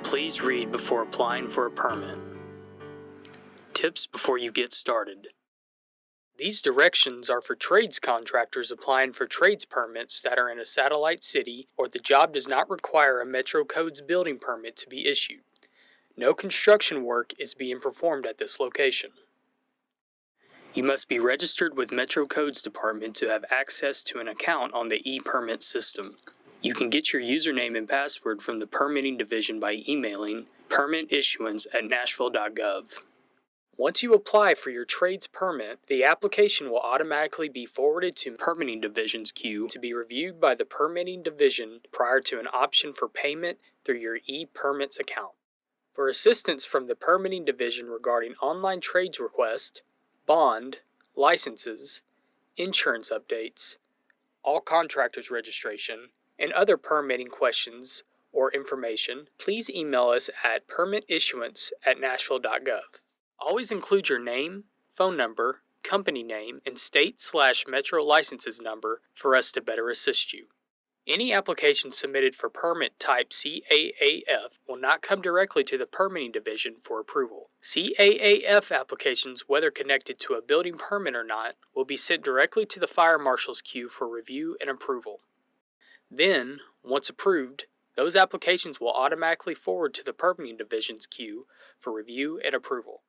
Please read before applying for a permit. Tips before you get started. These directions are for trades contractors applying for trades permits that are in a satellite city or the job does not require a Metro Codes building permit to be issued. No construction work is being performed at this location. You must be registered with Metro Codes Department to have access to an account on the e-permit system. You can get your username and password from the permitting division by emailing permitissuance@nashville.gov. Once you apply for your trades permit, the application will automatically be forwarded to Permitting Division's queue to be reviewed by the Permitting Division prior to an option for payment through your e-permits account. For assistance from the Permitting Division regarding online trades requests, bond, licenses, insurance updates, all contractors registration, and other permitting questions or information, please email us at permitissuance@nashville.gov. Always include your name, phone number, company name, and state/metro licenses number for us to better assist you. Any application submitted for permit type CAAF will not come directly to the Permitting Division for approval. CAAF applications, whether connected to a building permit or not, will be sent directly to the Fire Marshal's queue for review and approval. Then, once approved, those applications will automatically forward to the Permitting Division's queue for review and approval.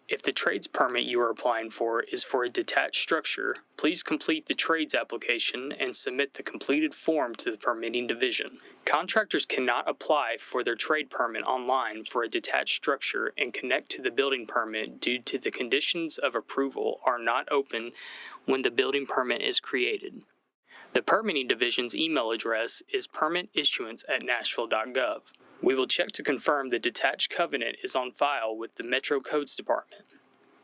If the trades permit you are applying for is for a detached structure, please complete the trades application and submit the completed form to the Permitting Division. Contractors cannot apply for their trade permit online for a detached structure and connect to the building permit due to the conditions of approval are not open when the building permit is created. The Permitting Division's email address is permitissuance@nashville.gov. We will check to confirm the detached covenant is on file with the Metro Codes Department.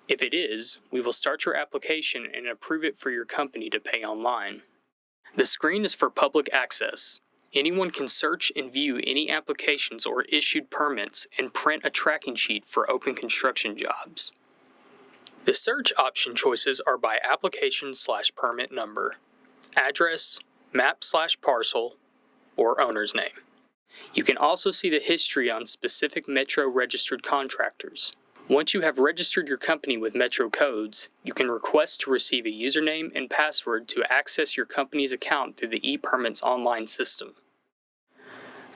If it is, we will start your application and approve it for your company to pay online. The screen is for public access. Anyone can search and view any applications or issued permits and print a tracking sheet for open construction jobs. The search option choices are by application/permit number, address, map/parcel, or owner's name. You can also see the history on specific Metro registered contractors. Once you have registered your company with Metro Codes, you can request to receive a username and password to access your company's account through the ePermits online system.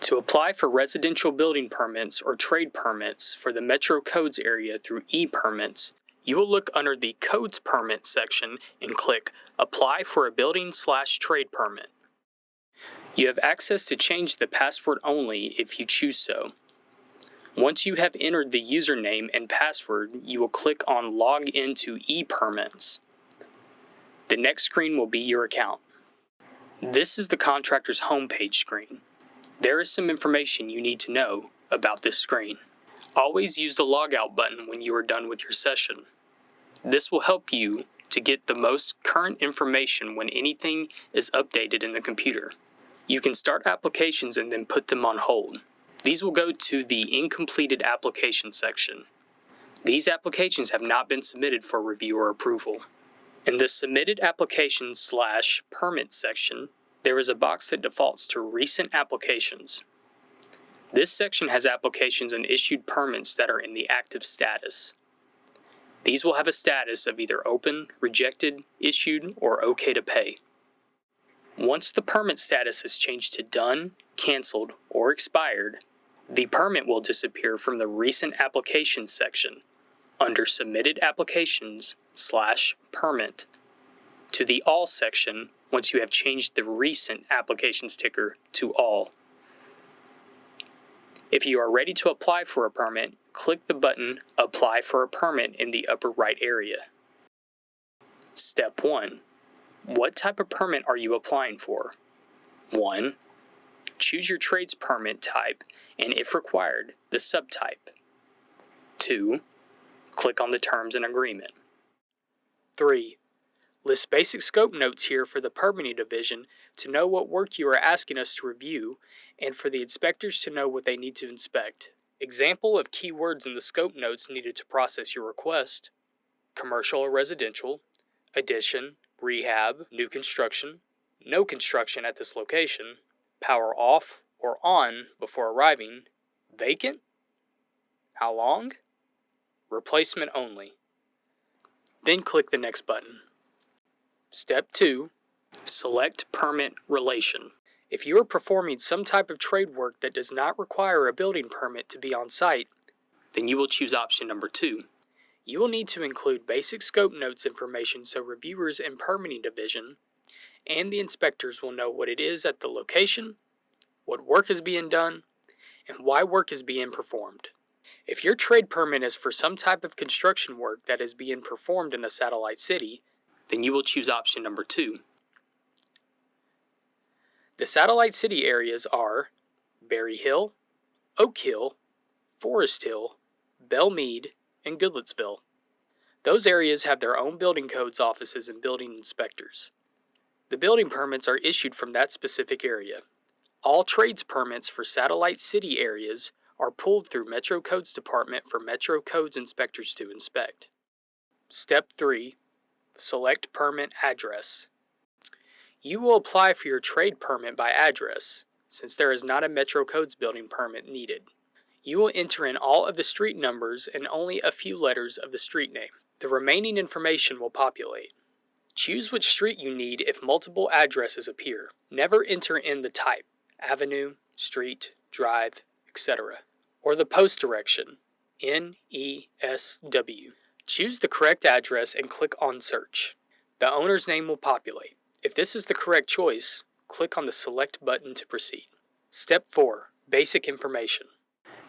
To apply for residential building permits or trade permits for the Metro Codes area through ePermits, you will look under the Codes Permit section and click Apply for a Building/Trade Permit. You have access to change the password only if you choose so. Once you have entered the username and password, you will click on Log into ePermits. The next screen will be your account. This is the contractor's homepage screen. There is some information you need to know about this screen. Always use the logout button when you are done with your session. This will help you to get the most current information when anything is updated in the computer. You can start applications and then put them on hold. These will go to the Incompleted Application section. These applications have not been submitted for review or approval. In the Submitted Application/Permit section, there is a box that defaults to Recent Applications. This section has applications and issued permits that are in the active status. These will have a status of either open, rejected, issued, or okay to pay. Once the permit status is changed to done, canceled, or expired, the permit will disappear from the Recent Applications section under Submitted Applications/Permit to the All section once you have changed the Recent Applications ticker to All. If you are ready to apply for a permit, click the button Apply for a Permit in the upper right area. Step 1. What type of permit are you applying for? 1. Choose your trades permit type and, if required, the subtype. 2. Click on the Terms and Agreement. 3. List basic scope notes here for the Permitting Division to know what work you are asking us to review and for the inspectors to know what they need to inspect. Example of keywords in the scope notes needed to process your request: commercial or residential, addition, rehab, new construction, no construction at this location, power off or on before arriving, Vacant? How long? Replacement only. Then click the next button. Step 2. Select permit relation. If you are performing some type of trade work that does not require a building permit to be on site, then you will choose option number 2. You will need to include basic scope notes information so reviewers in permitting division and the inspectors will know what it is at the location, what work is being done, and why work is being performed. If your trade permit is for some type of construction work that is being performed in a satellite city, then you will choose option number 2. The satellite city areas are Berry Hill, Oak Hill, Forest Hill, Belmead, and Goodlettsville. Those areas have their own building codes offices and building inspectors. The building permits are issued from that specific area. All trades permits for satellite city areas are pulled through Metro Codes Department for Metro Codes inspectors to inspect. Step 3. Select permit address. You will apply for your trade permit by address, since there is not a Metro Codes building permit needed. You will enter in all of the street numbers and only a few letters of the street name. The remaining information will populate. Choose which street you need if multiple addresses appear. Never enter in the type, avenue, street, drive, etc., or the post direction, NESW. Choose the correct address and click on Search. The owner's name will populate. If this is the correct choice, click on the Select button to proceed. Step 4. Basic information.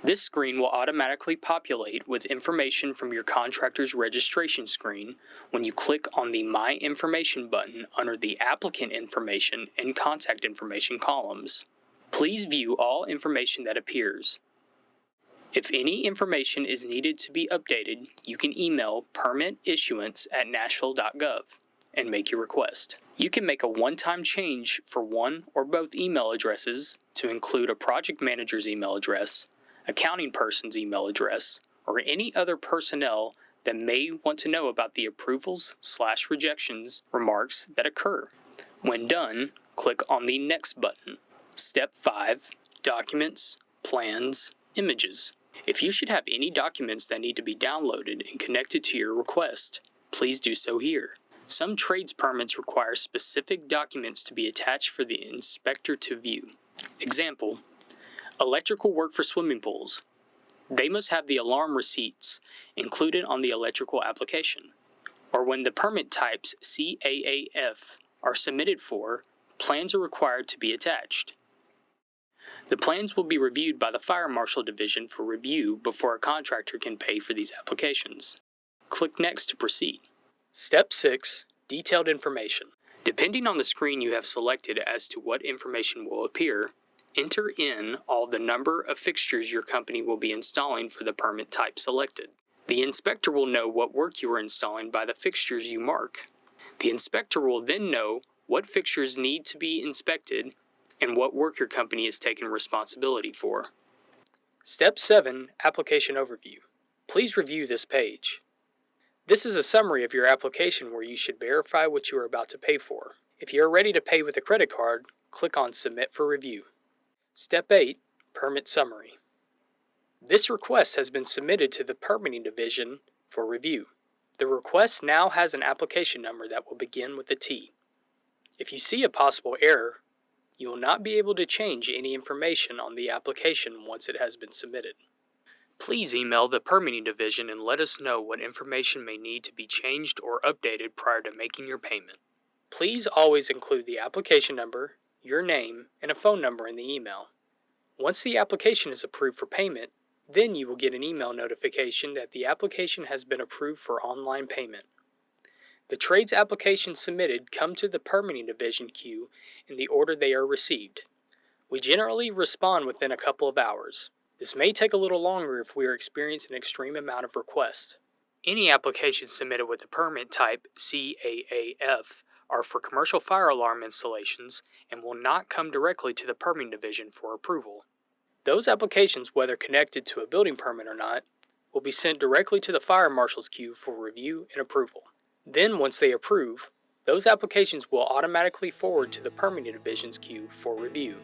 This screen will automatically populate with information from your contractor's registration screen when you click on the My Information button under the Applicant Information and Contact Information columns. Please view all information that appears. If any information is needed to be updated, you can email permitissuance@nashville.gov and make your request. You can make a one-time change for one or both email addresses to include a project manager's email address, accounting person's email address, or any other personnel that may want to know about the approvals/rejections remarks that occur. When done, click on the Next button. Step 5. Documents, Plans, Images. If you should have any documents that need to be downloaded and connected to your request, please do so here. Some trades permits require specific documents to be attached for the inspector to view. Example: electrical work for swimming pools. They must have the alarm receipts included on the electrical application. Or when the permit types CAAF are submitted for, plans are required to be attached. The plans will be reviewed by the Fire Marshal Division for review before a contractor can pay for these applications. Click Next to proceed. Step 6. Detailed information. Depending on the screen you have selected as to what information will appear, enter in all the number of fixtures your company will be installing for the permit type selected. The inspector will know what work you are installing by the fixtures you mark. The inspector will then know what fixtures need to be inspected and what work your company is taking responsibility for. Step 7. Application Overview. Please review this page. This is a summary of your application where you should verify what you are about to pay for. If you are ready to pay with a credit card, click on Submit for Review. Step 8. Permit Summary. This request has been submitted to the Permitting Division for review. The request now has an application number that will begin with a T. If you see a possible error, you will not be able to change any information on the application once it has been submitted. Please email the Permitting Division and let us know what information may need to be changed or updated prior to making your payment. Please always include the application number, your name, and a phone number in the email. Once the application is approved for payment, then you will get an email notification that the application has been approved for online payment. The trades applications submitted come to the Permitting Division queue in the order they are received. We generally respond within a couple of hours. This may take a little longer if we are experiencing an extreme amount of requests. Any applications submitted with the permit type CAAF are for commercial fire alarm installations and will not come directly to the Permitting Division for approval. Those applications, whether connected to a building permit or not, will be sent directly to the Fire Marshal's queue for review and approval. Then, once they approve, those applications will automatically forward to the Permitting Division's queue for review.